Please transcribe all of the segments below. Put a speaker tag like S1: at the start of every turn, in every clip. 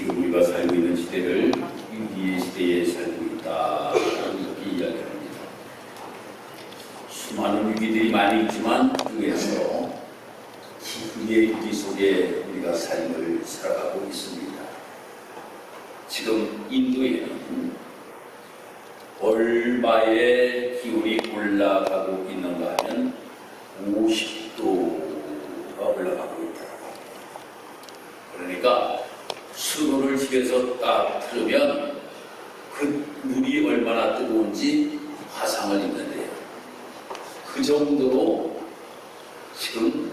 S1: 지금 우리가 살고 있는 시대를 위기의 시대에 살고 있다, 이렇게 이야기합니다. 수많은 위기들이 많이 있지만 그중에서 기후의 위기 속에 우리가 삶을 살아가고 있습니다. 지금 인도에는 얼마의 기온이 올라가고 있는가 하면 50도가 올라가고 있다. 그러니까 수도를 집에서 딱 틀으면 그 물이 얼마나 뜨거운지 화상을 입는데요. 그 정도로 지금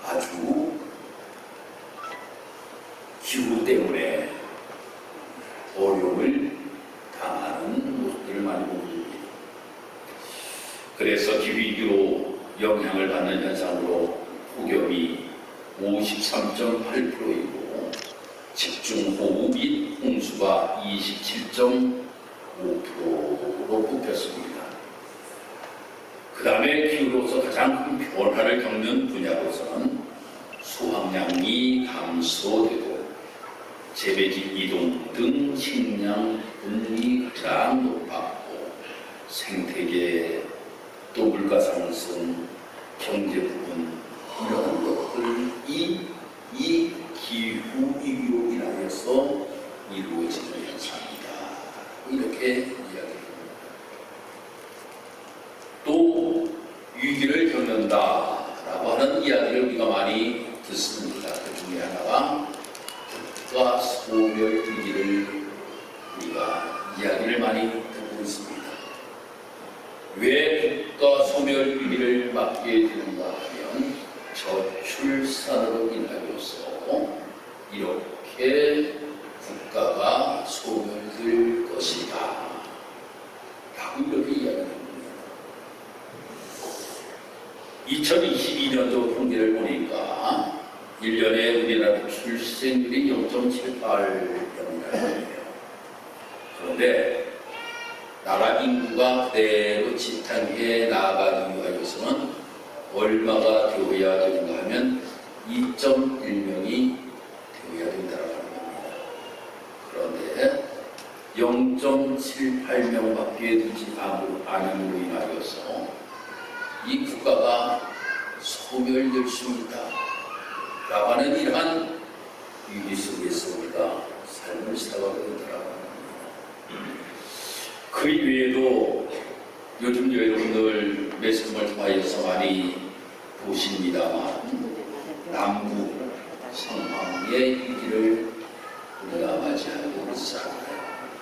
S1: 아주 기후 때문에 어려움을 당하는 모습들을 많이 보입니다. 그래서 기후위기로 영향을 받는 현상으로 폭염이 53.8%이고 집중호우 및 홍수가 27.5%로 뽑혔습니다. 그 다음에 기후로서 가장 큰 변화를 겪는 분야로서는 수확량이 감소되고 재배지 이동 등 식량 분이 가장 높았고 생태계 또 물가 상승, 경제 부분 이런 것들이 이 기후위기로 인하여서 이루어지는 현상이다. 이렇게 이야기합니다. 또 위기를 겪는다라고 하는 이야기를 우리가 많이 듣습니다. 그 중에 하나가 국가 소멸 위기를 우리가 이야기를 많이 듣고 있습니다. 왜 국가 소멸 위기를 맞게 되는가 하면 저출산으로 인하여서 이렇게 국가가 소멸될 것이다 라고 이렇게 이야기합니다. 2022년도 통계를 보니까 1년에 우리나라 출생률이 0.78명이라고 해요. 그런데 나라 인구가 그대로 지탱해 나아가기 위하여서는 얼마가 되어야 되는가 하면 2.1명이 되어야 된다고 하는 겁니다. 그런데 0.78명밖에 되지 않음으로 인하여서 이 국가가 소멸될 수 있다 라고 하는 이러한 위기 속에서 우리가 삶을 살아가고 있다고 합니다. 그 이외에도 요즘 여러분들 매스컴을 통하여서 많이 보십니다만 남북 상황의 위기를 우리가 맞이하고 있잖아요.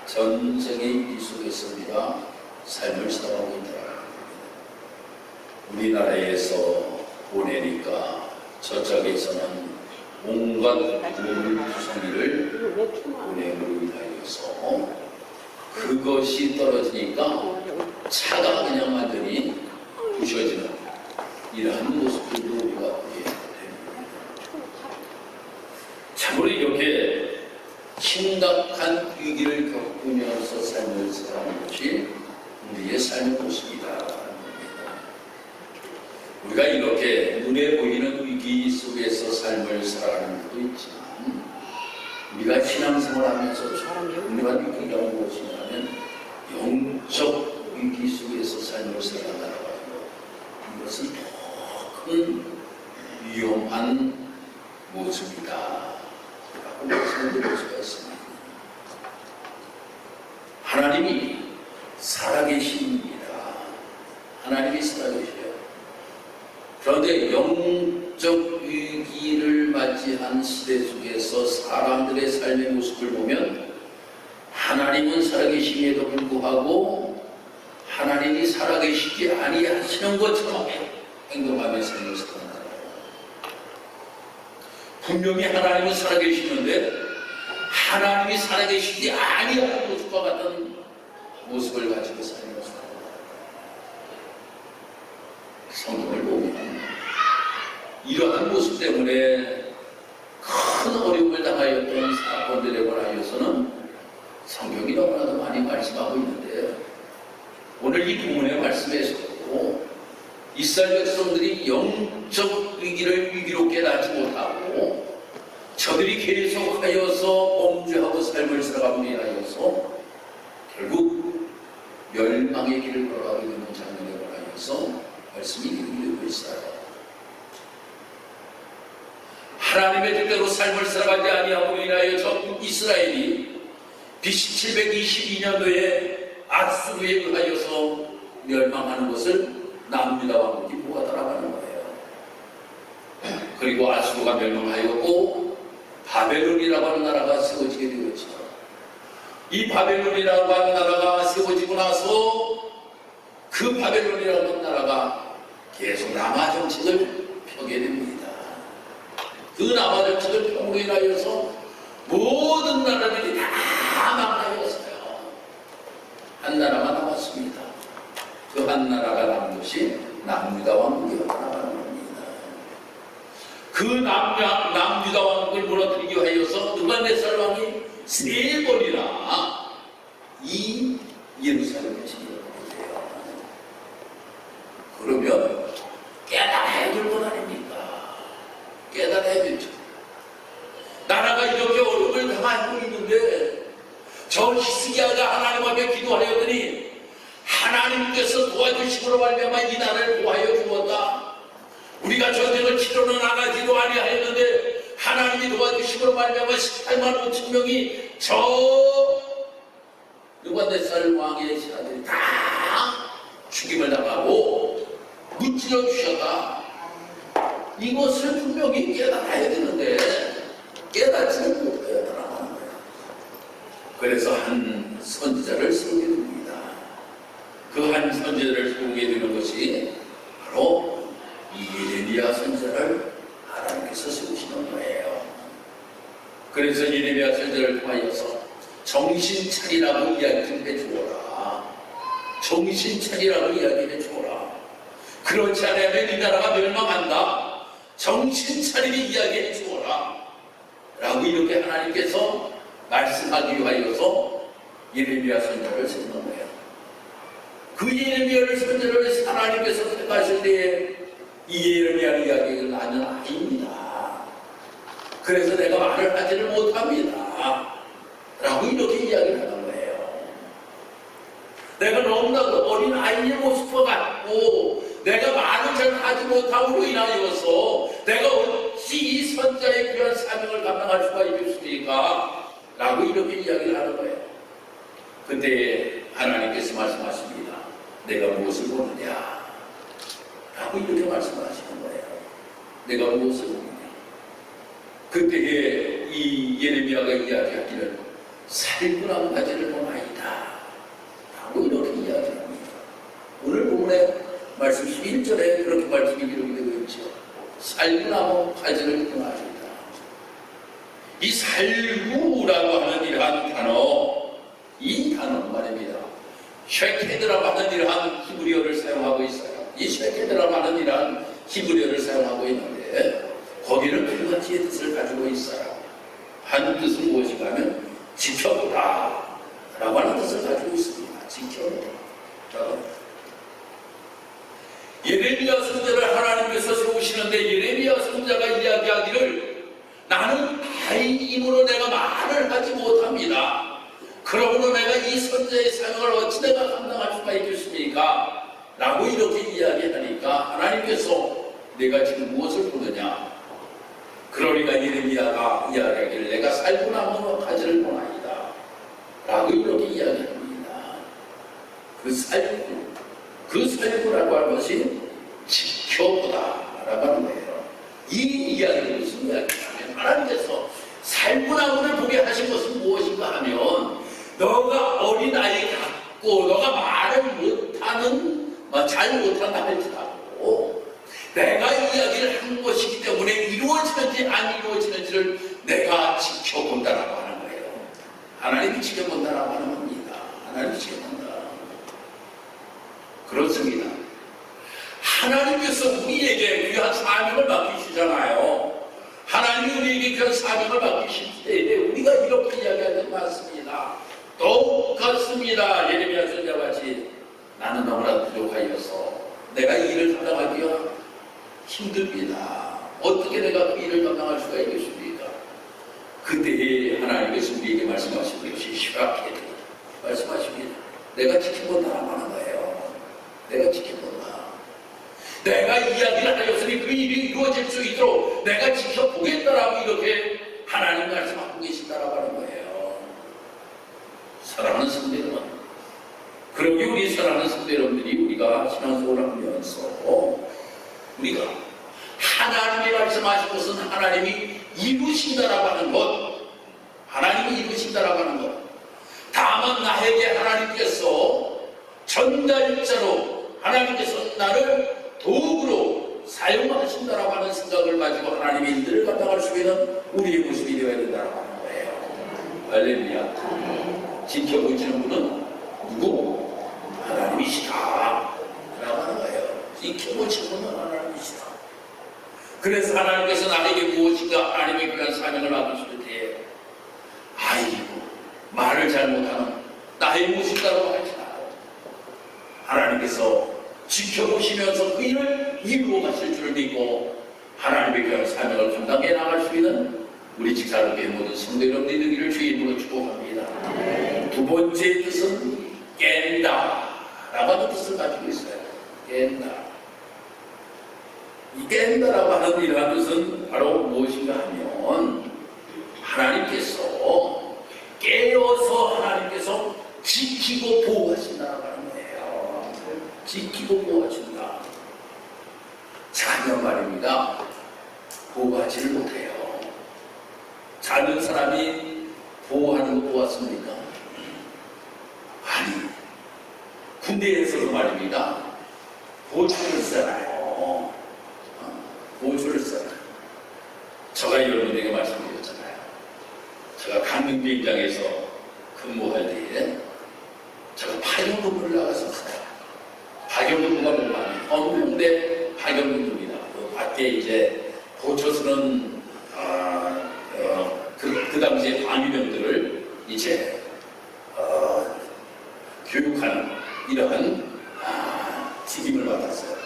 S1: 전쟁의 위기 속에서 우리가 삶을 살아가고 있다. 우리나라에서 보내니까 저쪽에서는 온갖 물구성이를 보냄으로 인하여서 그것이 떨어지니까 차가 그냥 완전히 부셔지는 이러한 모습들도 우리가 보게 됩니다. 참으로 이렇게 심각한 위기를 겪으면서 삶을 살아가는 것이 우리의 삶의 모습이다. 우리가 이렇게 눈에 보이는 위기 속에서 삶을 살아가는 것도 있지만 우리가 신앙생활하면서 중요한 위기가 무엇이냐면 영적 위기 속에서 삶을 살아가는 이것은 더 큰 위험한 모습이다 라고 말씀을 드릴 수가 있습니다. 하나님이 살아계십니다. 하나님이 살아계셔요. 그런데 영적 위기를 맞이한 시대 속에서 사람들의 삶의 모습을 보면 하나님은 살아계심에도 불구하고 하나님이 살아계시지 아니하시는 것처럼 행동하며 삶을 살아가는 거예요. 분명히 하나님은 살아계시는데 하나님이 살아계시지 아니하는 모습과 같은 모습을 가지고 삶을 살아가는 거예요. 성경을 보면 이러한 모습 때문에 큰 어려움을 당하였던 사건들에 관하여서는 성경이 너무나도 많이 말씀하고 있는데 오늘 이 부문의 말씀에서도 이스라엘 백성들이 영적 위기를 위기로 깨닫지 못하고 저들이 계속하여서 범죄하고 삶을 살아가기 위하여서 결국 멸망의 길을 걸어가게 되는 장면에 관하여서 말씀이 이루어지고 있어요. 하나님의 뜻대로 삶을 살아가지 아니함으로 인하여 전 이스라엘이 BC 722년도에 아수르에 의하여서 멸망하는 것을 남유다 왕국이 보아달아가는 거예요. 그리고 아수르가 멸망하였고 바벨론이라고 하는 나라가 세워지게 되었죠. 이 바벨론이라고 하는 나라가 세워지고 나서 그 바벨론이라고 하는 나라가 계속 남아 정책을 펴게 됩니다. 그 남아 정책을 펴므로 인하여서 모든 나라들이 다 망하였어요. 한 나라가 남았습니다. 그 한 나라가 남은 것이 남유다 왕국이었다는 겁니다. 그 남유다 왕국을 무너뜨리기 위하여서 느부갓네살 왕이 3번이나 이 예루살렘에 침략하게 돼요. 그러면 깨달아야 될 것 아닙니까? 깨달아야 되죠. 나라가 이렇게 어려움을 당하고 있는데 저 히스기야가 하나님 앞에 기도하였더니 하나님께서 도와주심으로 말미암아 이 나라를 도와여 주었다. 우리가 전쟁을 치러는 안 하지도 아니하였는데 하나님이 도와주심으로 말미암아 18만 5천 명이 저 느부갓네살 왕의 신하들이 다 죽임을 당하고 무찌러 주셨다. 이것을 분명히 깨달아야 되는데 깨닫지는 못하였다는 거예요. 그래서 한 선지자를 세우게 됩니다. 그 한 선지자를 세우게 되는 것이 바로 예레미야 선지자를 하나님께서 세우시는 거예요. 그래서 예레미야 선지자를 통하여서 정신 차리라고 이야기 좀 해주어라. 정신 차리라고 이야기해 주어라. 그렇지 않으면 이 나라가 멸망한다. 정신 차리게 이야기해 주어라. 라고 이렇게 하나님께서 말씀하기 위하여서 예레미야 선지자를 세우는 거예요. 그 예레미야를 선지자를 하나님께서 택하실 때에 이 예레미야 이야기는 나는 아닙니다. 그래서 내가 말을 하지를 못합니다. 라고 이렇게 이야기를 하는 거예요. 내가 너무나도 어린 아이의 모습과 같고 내가 말을 잘 하지 못함으로 인하여서 내가 어찌 이 선자의 귀한 사명을 감당할 수가 있겠습니까? 라고 이렇게 이야기를 하는 거예요. 그때 하나님께서 말씀하십니다. 내가 무엇을 보느냐? 라고 이렇게 말씀하시는 거예요. 내가 무엇을 보느냐? 그때에 이 예레미야가 이야기하기를 살구나무 가지를 보나이다. 라고 이렇게 이야기합니다. 오늘 본문에 말씀 11절에 그렇게 말씀이 기록이 되고 있죠. 살구나무 가지를 보나이다. 이 살구라고 하는 이러한 단어, 이 단어는 말입니다. 쉐케드라고 하는 이러한 히브리어를 사용하고 있어요. 이 쉐케드라고 하는 이러한 히브리어를 사용하고 있는데 거기는 두 가지의 뜻을 가지고 있어요. 한 뜻은 무엇인가 하면 지켜보다 라고 하는 뜻을 가지고 있습니다. 지켜보다. 예레미야 선지자를 하나님께서 세우시는데 예레미야 선지자가 이야기하기를 나는 아이임으로 내가 말을 하지 못합니다. 그러므로 내가 이 선지자의 사명을 어찌 내가 감당할 수가 있겠습니까? 라고 이렇게 이야기하니까 하나님께서 내가 지금 무엇을 보느냐? 그러니까 예레미야가 이야기하기를 내가 살구나무 가지를 보나이다. 라고 이렇게 이야기합니다. 그 살구라고 하는 것이 지켜보다 라고 하는 거예요. 이 이야기는 무슨 이야기냐면 하나님께서 살구나무를 보게 하신 것은 무엇인가 하면 너가 어린아이 같고 너가 말을 못하는 잘 못한다 할지라도 내가 이야기를 한 것이기 때문에 이루어지는지 안 이루어지는지를 내가 지켜본다라고 하는 거예요. 하나님이 지켜본다라고 하는 겁니다. 하나님이 지켜본다. 그렇습니다. 하나님께서 우리에게 귀한 사명을 맡기시잖아요. 하나님이 우리에게 귀한 사명을 맡기실 때에 우리가 이렇게 이야기하는 게 맞습니다. 똑같습니다. 예레미야 선지자와 같이 나는 너무나 부족하여서 내가 이 일을 감당하기가 힘듭니다. 어떻게 내가 그 일을 감당할 수가 있겠습니까? 우리에게 말씀하신 것이 시각해 말씀하십니다. 내가 지켜본다라고 하는 거예요. 내가 지켜본다. 내가 이야기를 하였으니 그 일이 이루어질 수 있도록 내가 지켜보겠다라고 이렇게 하나님 말씀하고 계신다라고 하는 거예요. 사랑하는 성도 여러분, 그러기 우리 사랑하는 성도 여러분들이 우리가 신앙생활을 하면서 우리가 하나님이 말씀하신 것은 하나님이 이루신다라고 하는 것, 하나님이 이루신다라고 하는 것, 다만 나에게 하나님께서 전달자로 하나님께서 나를 도구로 사용하신다라고 하는 생각을 가지고 하나님의 일들을 감당할 수 있는 우리의 모습이 되어야 된다고 하는 거예요. 할렐루야. 지켜보시는 분은 누구? 하나님이시다 라고 하는 거예요. 지켜보시는 분은 하나님이시다. 그래서 하나님께서 나에게 무엇인가 하나님의 그런 사명을 맡기실 때에 아이고 말을 잘못하는 나의 무엇인가라고 할지라도 하나님께서 지켜보시면서 그 일을 이루어 가실 줄을 믿고 하나님의 그런 사명을 감당해 나갈 수 있는 우리 직사교회 모든 성도 여러분들이 되기를 주의 이름으로 축복합니다. 두 번째 뜻은 깬다 라고 하는 뜻을 가지고 있어요. 깬다. 이 깬다라고 하는 이러한 뜻은 바로 무엇인가 하면 하나님께서 깨어서 하나님께서 지키고 보호하신다라고 하는 거예요. 지키고 보호하신다. 자면 말입니다. 보호하지를 못해요. 자는 사람이 보호하는 거 보았습니까? 아니, 군대에서도 말입니다. 보초를 써놔요. 보초를 써놔요. 제가 여러분에게 말씀드렸잖아요. 제가 강릉비행장에서 근무할 때에 제가 파견근무를 나갔었어요. 파견근무가 뭐냐면 헌병대 파견근무입니다. 그 밖에 이제 보초서는 그 당시에 방위병들을 이제 교육하는 이러한 직임을 받았어요.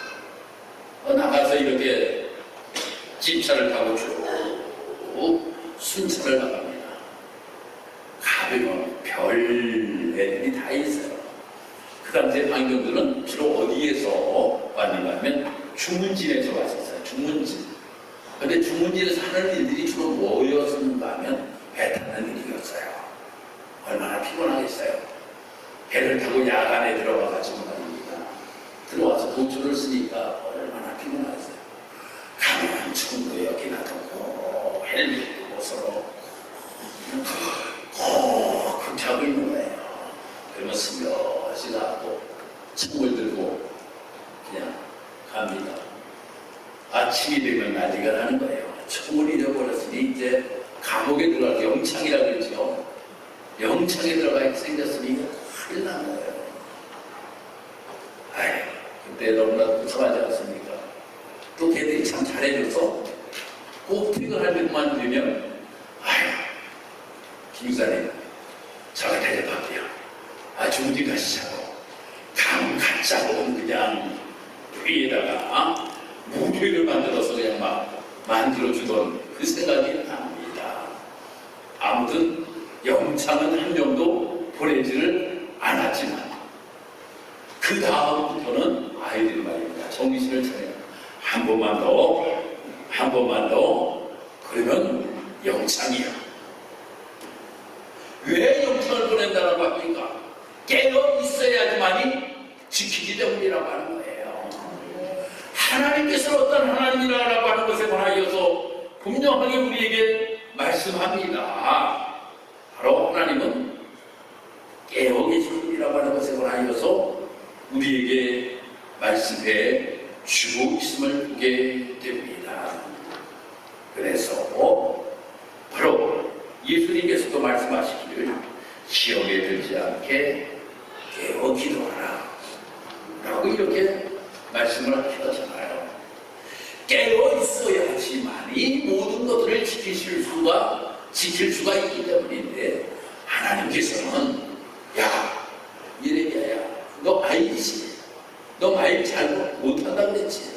S1: 나가서 이렇게 집차를 타고 쭉 순찰을 나갑니다. 가보면 별 애들이 다 있어요. 그 당시에 방위병들은 주로 어디에서 왔는가 하면 중문진에서 왔었어요. 중문진. 근데 중문진에서 하는 일들이 주로 뭐였는가 하면 배 타는 일이었어요. 얼마나 피곤하겠어요. 배를 타고 야간에 들어가가지고 말입니다. 들어와서 보초를 쓰니까 얼마나 피곤하겠어요. 가면 충도 여기나 두고 헬멧도 벗어로 쿵차고 있는 거예요. 그러면 스며시 나고 총을 들고 그냥 갑니다. 아침이 되면 난리가 나는 거예요. 총을 잃어버렸으니 이제 감옥에 들어가서 영창이라고 그러죠. 영창에 들어가게 생겼으니 큰일 난 거예요. 아유, 그때 너무나 무서워하지 않습니까? 또 걔들이 참 잘해줘서 꼭 퇴근할 때만 되면 아유, 김사님 제가 대접할게요. 어디 가시자고 감 가짜고 그냥 위에다가 무게를 만들어서 그냥 막 만들어주던 그 생각이 납니다. 아무튼 영창은 한 명도 보내지를 않았지만 그 다음부터는 아이들이 말입니다. 정신을 차려요. 한 번만 더 그러면 영창이야. 왜 영창을 보낸다라고 합니까? 깨어 있어야지만이 지키기 때문이라고 하는 거예요. 하나님께서는 어떤 하나님이라고 하는 것에 관하여서 분명하게 우리에게 말씀합니다. 바로 하나님은 깨어 계신 분이라고 하는 것에 관하여서 우리에게 말씀해 주고 있음을 보게 됩니다. 그래서 바로 예수님께서도 말씀하시기를 시험에 들지 않게 깨어 기도하라 라고 이렇게 말씀을 하셨잖아요. 깨어 있어야지만이 모든 것들을 지킬 수가 있기 때문인데 하나님께서는 야 예레미야야 너 알지? 너 말 잘못 못한다 그랬지?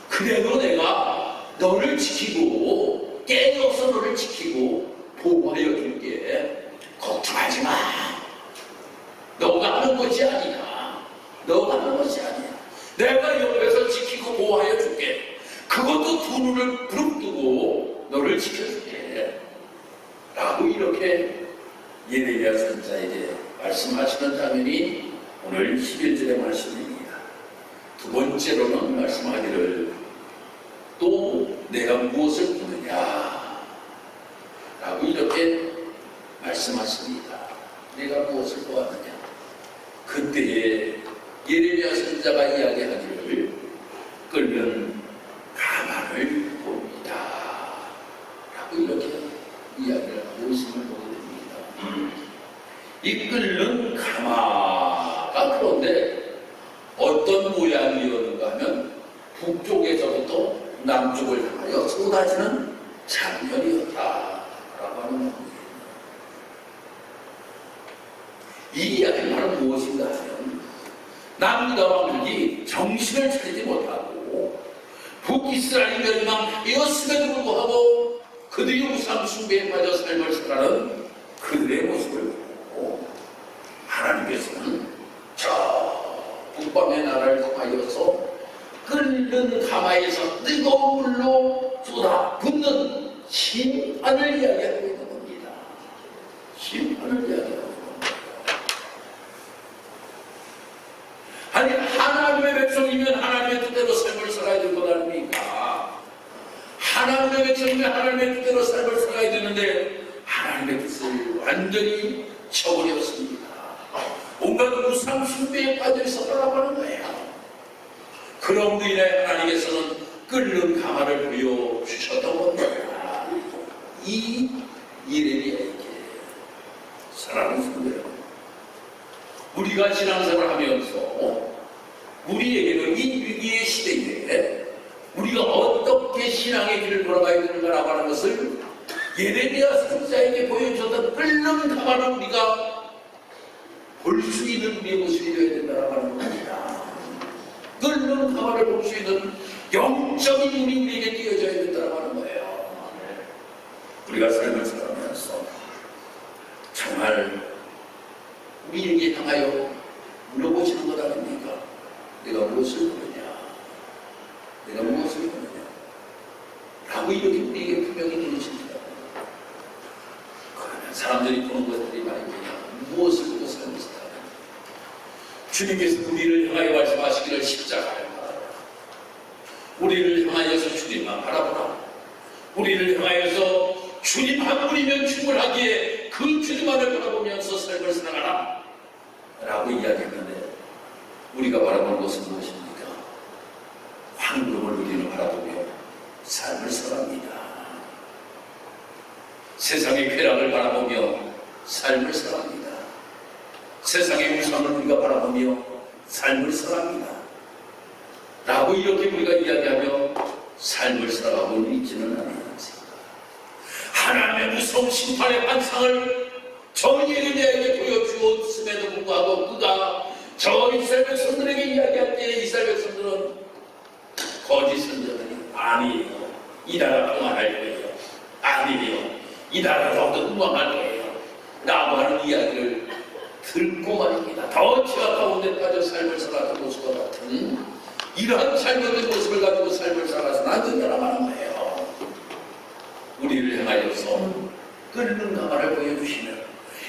S1: 그래도 내가 너를 지키고 깨어서 너를 지키고 보호하여 줄게. 걱정하지 마. 너가 하는 것이 아니야. 너가 하는 것이 아니야. 내가 옆에서 지키고 보호하여 줄게. 그것도 두 눈을 부릅뜨고 너를 지켜줄게. 라고 이렇게 예레미야 선지자에게 말씀하시는 장면이 오늘 11절의 말씀입니다. 두 번째로는 말씀하기를 또 내가 무엇을 보느냐 라고 이렇게 말씀하십니다. 내가 무엇을 보았느냐. 그때에 예레미야 선지자가 이야기하기를 끓는 가마를 봅니다 라고 이렇게 이야기를 하고 있음을 보게 됩니다. 이 끓는 가마가 그런데 어떤 모양이었는가 하면 북쪽에서부터 남쪽을 향하여 쏟아지는 장면이었다라고 하는 겁니다. 이 이야기는 바로 무엇인가 하면 남유다 왕들이 정신을 차리지 못하고 북이스라엘이 멸망하였음에도 불구하고 그들이 우상 숭배에 빠져 삶을 살아가는 그들의 모습을 보고 하나님께서는 저 북방의 나라를 통하여서 끓는 가마에서 뜨거운 물로 쏟아붓는 심판을 이야기하고 있는 겁니다. 심판을 이야기하고 있는 겁니다. 아니 하나님의 백성이면 하나님의 뜻대로 삶을 살아야 될 것 아닙니까? 하나님의 백성이면 하나님의 뜻대로 삶을 살아야 되는데 하나님의 뜻을 완전히 쳐버렸습니다. 온갖 우상 숭배에 빠져 있었다고 하는 거예요. 그럼으로 인해 하나님께서는 끓는 가마를 보여주셨던 겁니다. 이 예레미야에게 사랑하는 성도 여러분, 우리가 신앙생활을 하면서 우리에게는 이 위기의 시대에 우리가 어떻게 신앙의 길을 걸어가야 되는가라고 하는 것을 예레미야 선지자에게 보여줬던 끓는 가마를 우리가 볼 수 있는 우리의 모습이 되어야 된다고 하는 겁니다. 끓는 가마를 볼 수 있는 영적인 눈이 우리에게 띄어져야 된다고 하는 거예요. 우리가 삶을 살아가면서 정말 우리에게 향하여 물어보시는 것 아닙니까? 내가 무엇을 보느냐? 내가 무엇을 보느냐? 라고 이렇게 우리에게 분명히 들으십니다. 그러면 사람들이 보는 것들이 말입니다. 무엇을 보고 삶을 살아가냐? 주님께서 우리를 향하여 말씀하시기를 십자가를 바라보라. 우리를 향하여서 주님만 바라보라. 우리를 향하여서 주님 한 분이면 충분하기에 그 주님만을 바라보면서 삶을 살아가라 라고 이야기했는데 우리가 바라보는 것은 무엇입니까? 황금을 우리는 바라보며 삶을 살아갑니다. 세상의 쾌락을 바라보며 삶을 살아갑니다. 세상의 우상을 우리가 바라보며 삶을 살아갑니다. 라고 이렇게 우리가 이야기하며 삶을 살아가고 있지는 않습니다. 하나님의 무서운 심판의 환상을 저 예레미야에게 보여주었음에도 불구하고 그가 저 이스라엘 백성들에게 이야기할 때 이스라엘 백성들은 거짓 선자들이 아니에요. 이 나라 평안할 거예요. 아니에요. 이 나라가 더 흥망할 거예요. 라고 하는 이야기를 듣고 말입니다. 더 지하 가운데 빠져 삶을 살아가는 모습과 같은 이러한 잘못된 모습을 가지고 삶을 살아서는 안 된다고 하는 거예요. 우리를 향하여서 끓는 가마를 보여주시면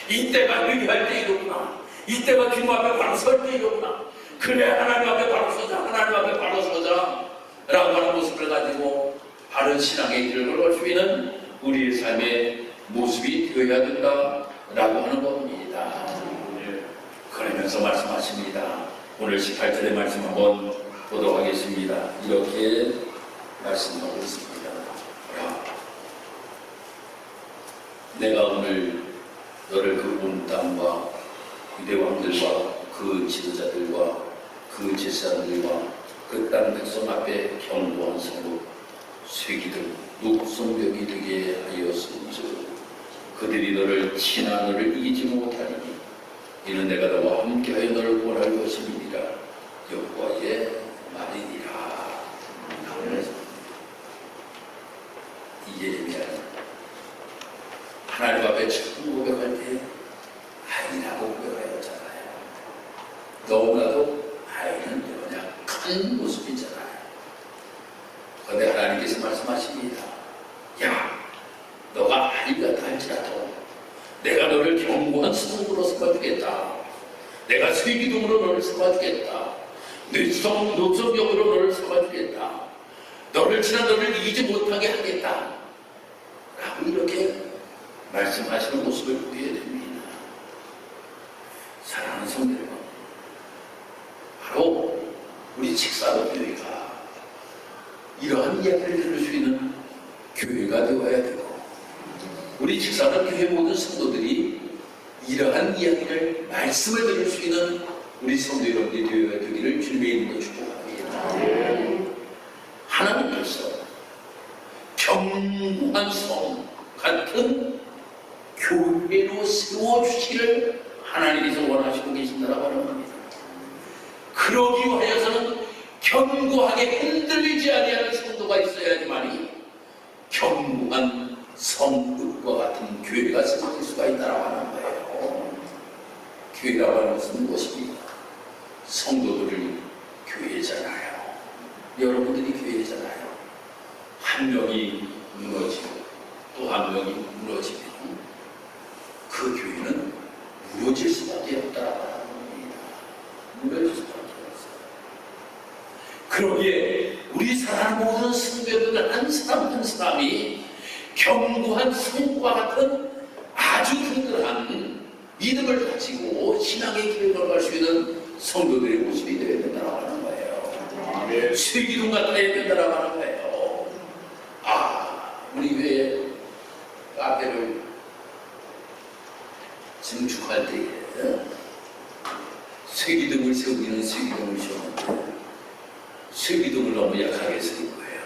S1: 이때가 위기할 때 이렇구나. 이때가 주님 앞에 바로 설 때 이렇구나. 그래 하나님 앞에 바로 서자. 하나님 앞에 바로 서자. 라고 하는 모습을 가지고 바른 신앙의 길을 걸을 수 있는 우리의 삶의 모습이 되어야 된다 라고 하는 겁니다. 그러면서 말씀하십니다. 오늘 18절의 말씀 한번 보도록 하겠습니다. 이렇게 말씀하고 있습니다. 내가 오늘 너를 그 온 땅과 유대 왕들과 그 지도자들과 그 제사장들과 그 땅 백성 앞에 경고한 서로 쇠기들 묵성벽이 되게 하였은즉 그들이 너를 친하 너를 이기지 못하리니 이는 내가 너와 함께하여 너를 구원할 것임이니라 여호와의 말이니라. 이 예레미야는 하나님 앞에 처음 고백할 때 아이라고 표현하였잖아요. 너무나도 아이는 그냥 큰 모습이잖아요. 그런데 하나님께서 말씀하십니다. 야, 너가 아이 같다 할지라도 내가 너를 견고한 성으로 삼아주겠다. 내가 쇠기둥으로 너를 삼아주겠다. 늑성벽으로 너를 삼아주겠다. 너를 지나 너를 이기지 못하게 하겠다. 라고 이렇게 말씀하시는 모습을 보게 됩니다. 사랑하는 성도 여러분, 바로 우리 직사도교회가 이러한 이야기를 들을 수 있는 교회가 되어야 되고, 우리 직사도교회 모든 성도들이 이러한 이야기를 말씀을 들을 수 있는 우리 성도 여러분들이 되어야 되기를 주님의 이름으로 축복합니다. 하나님께서 견고한 성 같은 교회로 세워주시기를 하나님께서 원하시고 계신다라고 하는 겁니다. 그러기 위하여서는 견고하게 흔들리지 아니하는 성도가 있어야지만이 견고한 성읍과 같은 교회가 세워질 수가 있다라고 하는 거예요. 교회라고 하는 것은 무엇입니까? 성도들이 교회잖아요. 여러분들이 교회잖아요. 한 명이 무너지고 또 한 명이 무너지면 그 교회는 무너질 수밖에 없다라고 하는 겁니다. 무너질 수밖에 없어요. 그러기에 우리 사랑하는 모든 성도들 한 사람 한 사람이 견고한 성과 같은 아주 든든한 믿음을 가지고 신앙의 길을 걸어갈 수 있는 성도들의 모습이 되어야 된다고 하는 거예요. 쇠기둥 같아야 된다고 하는 거예요. 우리 교회 카페를 증축할 때에 쇠기둥을 세우기는 쇠기둥을 세우는데 쇠기둥을 너무 약하게 세운 거예요.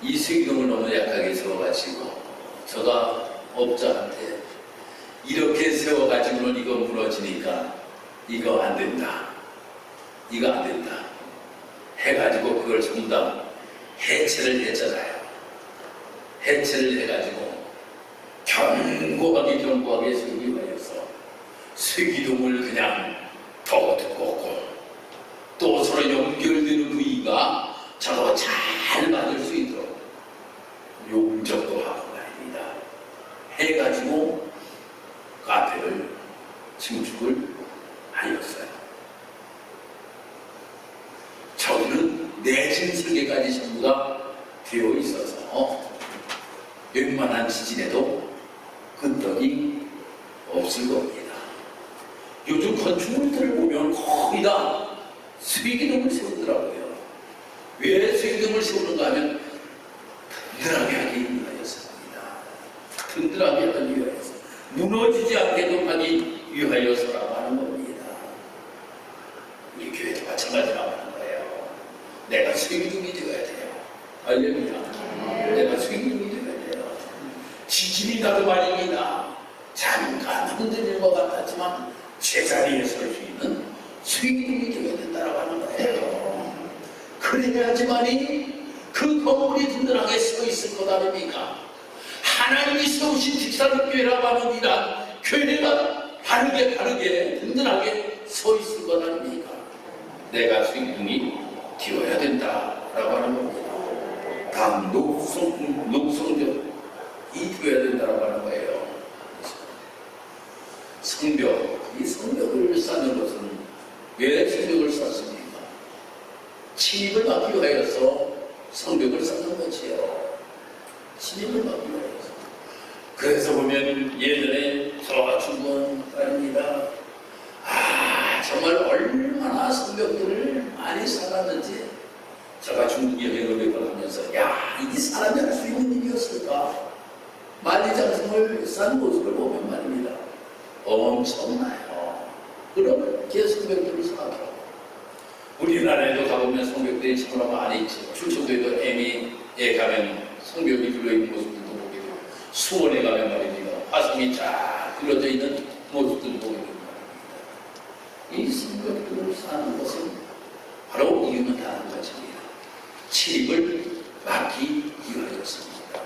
S1: 이 쇠기둥을 너무 약하게 세워가지고 제가 업자한테 이렇게 세워가지고는 이거 무너지니까 이거 안 된다. 이거 안 된다. 해가지고 그걸 전부 다 해체를 했잖아요. 해체를 해가지고 견고하게 세우기 위해서 쇠기둥을 그냥 더 두껍고 또 서로 연결되는 부위가 저거 잘 맞을 수 있도록 용접도 하고 말입니다. 해가지고 카페를 증축을 하였어요. 저기는 내진 설계까지 전부 다 되어 있어서 웬만한 지진에도 끄떡이 없을 겁니다. 요즘 건축물들을 보면 거의 다 쇠기둥을 세우더라고요. 왜 쇠기둥을 세우는가 하면 든든하게 하기 위하여서입니다. 든든하게 하기 위하여서 무너지지 않게도 하기 위하여서라고 하는 겁니다. 이 교회도 마찬가지라고 하는 거예요. 내가 쇠기둥이 되어야 돼요. 알렵니다. 내가 쇠기둥이 되어야 돼요. 지진이 나도 말입니다. 잠깐 흔들릴 것 같았지만 제자리에 설 수 있는 쇠기둥이 되어야 된다고 하는 거예요. 그래야지만이 그 건물이 든든하게 서 있을 것 아닙니까? 하나님이 세우신 직사도교회라고 하는 이란 교회가 바르게 든든하게 서 있을 것 아닙니까? 내가 쇠기둥이 되어야 된다라고 하는 겁니다. 다음 녹성벽이 되어야 된다고 하는 거예요. 성벽, 이 성벽을 쌓는 것은 왜 성벽을 쌓습니까? 침입을 막기 위하여서 성벽을 쌓는 거지요. 침입을 막기 위하여서. 그래서 보면 예전에 저 중건 아닙니다. 정말 얼마나 성벽들을 많이 쌓았는지 제가 중국 여행을 하면서 이 사람이 할 수 있는 일이었을까? 만리장성을 쌓은 모습을 보면 말입니다. 엄청나요. 그렇게 성벽들을 쌓았더라고요. 우리나라에도 가보면 성벽들이 정말 많이 있죠. 충청도에도 애미에 가면 성벽이 둘러있는 모습들도 보게 되고, 수원에 가면 말입니다. 화성이 쫙 둘러져 있는 모습들도 보게 됩니다. 이 성벽들을 쌓는 것은 바로 이유는 다 한 가지입니다. 침입을 막기 위하였습니다.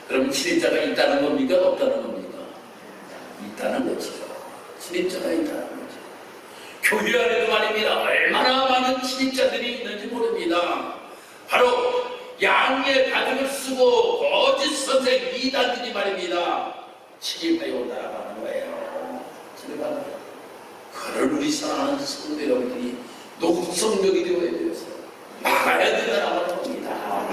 S1: 그럼 침입자가 있다는 겁니까? 없다는 겁니까? 있다는 거죠. 출입자가 있다는 거죠. 교회 안에도 말입니다. 얼마나 많은 출입자들이 있는지 모릅니다. 바로 양의 가죽을 쓰고 거짓 선생 이단들이 말입니다. 침입하여 나아가는 거예요. 침입하는 거예요. 그를 우리 사랑하는 성도 여러분들이 녹성력이 되어야 되어서 막아야 된다는 겁니다.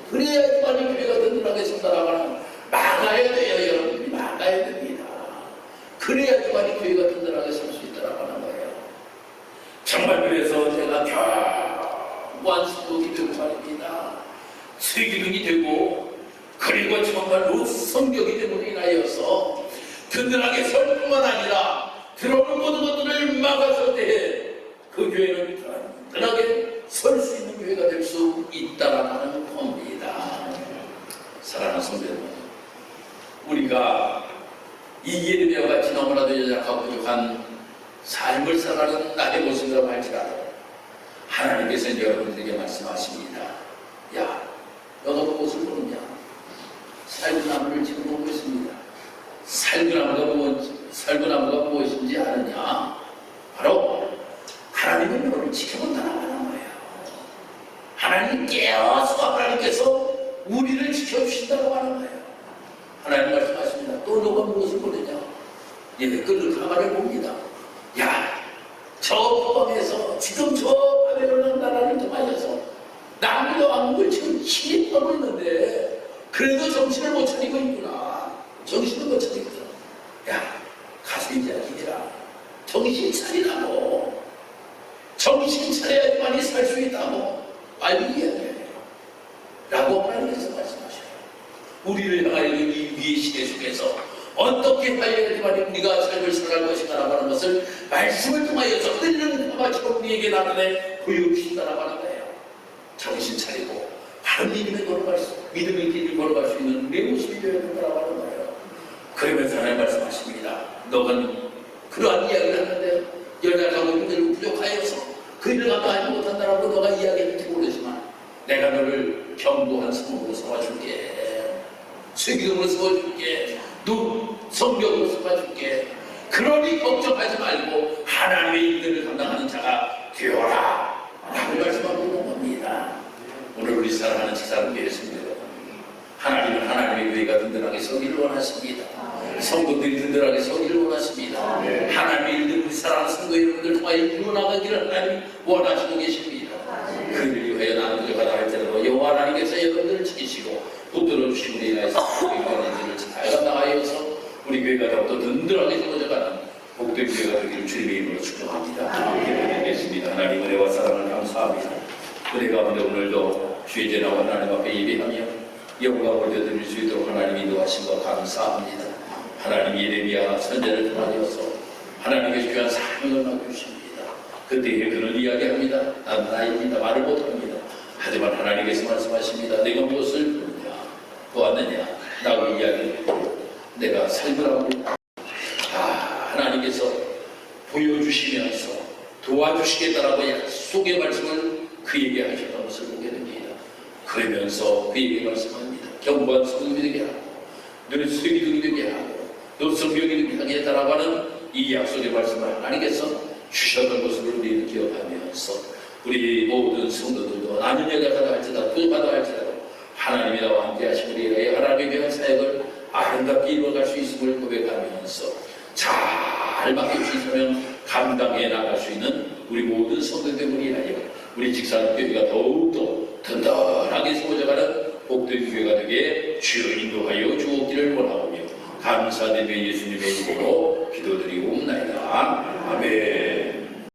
S1: 그래야지만 교회가 든든하게 선다라고는 막아야 돼요. 여러분들이 막아야 됩니다. 그래야지만 교회가 든든하게 설 수 있다라고 하는 거예요. 정말 그래서 제가 견고한 수도기 되고 말입니다. 세기둥이 되고 그리고 정말로 성격이 됨으로 인하여서 든든하게 설 뿐만 아니라 들어오는 모든 것들을 막아설 때에 그 교회는 든든하게 설 수 있는 교회가 될 수 있다라는 겁니다. 사랑하는 성도 여러분, 우리가 이 예레미야와 같이 너무나도 연약하고 부족한 삶을 살아가는 나의 모습이라고 할지라도 하나님께서 여러분들에게 말씀하십니다. 야, 너가 무엇을 보느냐? 살구나무를 지금 보고 있습니다. 살구나무가 무엇인지 아느냐? 바로 하나님은 너를 지켜본다는 거예요. 하나님 깨어서 하나님께서 우리를 지켜주신다고 하는 거예요. 하나님 말씀하십니다. 또 너가 무엇을 보느냐? 끈을 가만히 봅니다. 야, 저 포함해서 지금 저 바벨론 나라를 통하여서 남과 왕국을 지금 침입하고 있는데 그래도 정신을 못 차리고 있구나. 정신을 못 차리고 있구나. 야, 가서 이야기해라. 정신 차리라고. 정신 차려야지만이 살 수 있다고. 빨리 이야기해. 라고 하나님께서 말씀하셔요. 우리를 향하여 이 위기의 시대 속에서 어떻게 하여야지만 우리가 삶을 살아갈 것인가라고 하는 것을 말씀을 통하여서 흘리는 바바처럼 우리에게 나타내 보여주신다라고 하는 거예요. 정신 차리고 바른 믿음의 길을 걸어갈 수 있는 우리의 모습이 되어야 된다라고 하는 거예요. 그러면서 하나님 말씀하십니다. 너는 그러한 이야기를 하는데 연약하고 힘들고 부족하여서 그 일을 감당하지 못한다라고 너가 이야기할지 모르지만 내가 너를 견고한 성으로 세워줄게. 쇠기둥으로 세워줄게. 성경으로 세워줄게. 그러니 걱정하지 말고 하나님의 일들을 감당하는 자가 되어라 라고 말씀하고 있는 겁니다. 오늘 우리 사랑하는 지사님께 했습니다. 하나님은 하나님의 교회가 든든하게 서기를 원하십니다. 성도들이 든든하게 서기를 원하십니다. 하나님의 일들 우리 사랑하는 성도 여러분들 통하여 이루어나가기를 하나님 원하시고 계십니다. 그를 위하여 나는 부족하다 할지라도 여호와 하나님께서 여러분들을 지키시고 붙들어 주심으로 인하여서 교회가 잘 감당하여서 우리 교회가 더욱더 든든하게 세워져가는 복된 교회가 되기를 주님의 이름으로 축복합니다. 기도드리겠습니다. 하나님 은혜와 사랑을 감사합니다. 은혜 가운데 오늘도 주의 제나와 하나님 앞에 예배하며 영광 올려드릴 수 있도록 하나님 인도하신 것 감사합니다. 하나님 예레미야 선제를 통하여서 하나님의 귀한 삶을 맡겨주십니다. 그때에 그는 이야기합니다. 난 나입니다. 말을 못합니다. 하지만 하나님께서 말씀하십니다. 내가 무엇을 보느냐 보았느냐 라고 이야기해요. 내가 살구라고 하나님께서 보여주시면서 도와주시겠다라고 약속의 말씀을 그에게 하셨던 것을 보게 됩니다. 그러면서 그에게 말씀합니다. 견고한 성품이 되게 하고 너의 쇠기둥이 되게 하고 너 성경이 되게 하겠다라고 하는 이 약속의 말씀을 하나님께서 주셨던 것을 우리는 기억하면서 우리 모든 성도들도 나는 연약하다 할지라도 부족하다 할지라도 하나님이 나와 함께 하시고 우리의 하나님의 귀한 사역을 아름답게 이루어갈 수 있음을 고백하면서 잘 맡겨주시면 감당해 나갈 수 있는 우리 모든 성도들을 위하여 우리 직사교회가 더욱더 든든하게 세워져가는 복된 교회가 되게 주여 인도하여 주옵기를 원하오며 감사드리며 예수님의 이름으로 기도드리옵나이다. 아멘.